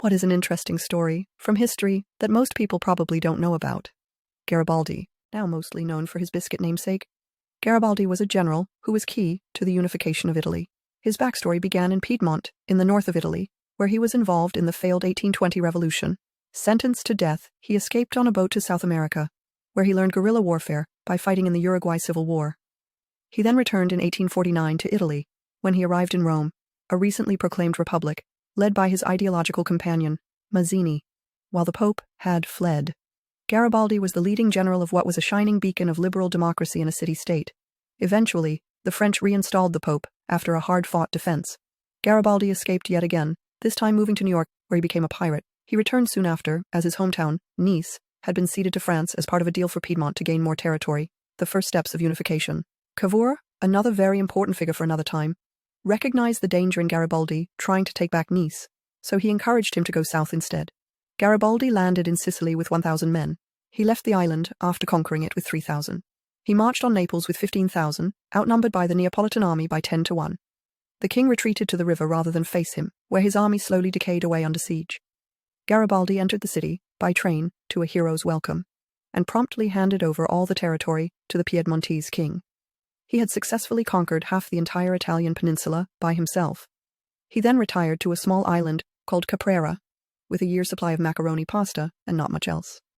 What is an interesting story from history that most people probably don't know about? Garibaldi, now mostly known for his biscuit namesake. Garibaldi was a general who was key to the unification of Italy. His backstory began in Piedmont, in the north of Italy, where he was involved in the failed 1820 revolution. Sentenced to death, he escaped on a boat to South America, where he learned guerrilla warfare by fighting in the Uruguay Civil War. He then returned in 1849 to Italy, when he arrived in Rome, a recently proclaimed republic, led by his ideological companion, Mazzini, while the Pope had fled. Garibaldi was the leading general of what was a shining beacon of liberal democracy in a city-state. Eventually, the French reinstalled the Pope after a hard-fought defense. Garibaldi escaped yet again, this time moving to New York, where he became a pirate. He returned soon after, as his hometown, Nice, had been ceded to France as part of a deal for Piedmont to gain more territory, the first steps of unification. Cavour, another very important figure for another time, recognized the danger in Garibaldi trying to take back Nice, so he encouraged him to go south instead. Garibaldi landed in Sicily with 1,000 men. He left the island after conquering it with 3,000. He marched on Naples with 15,000, outnumbered by the Neapolitan army by 10 to 1. The king retreated to the river rather than face him, where his army slowly decayed away under siege. Garibaldi entered the city, by train, to a hero's welcome, and promptly handed over all the territory to the Piedmontese king. He had successfully conquered half the entire Italian peninsula by himself. He then retired to a small island called Caprera, with a year's supply of macaroni pasta and not much else.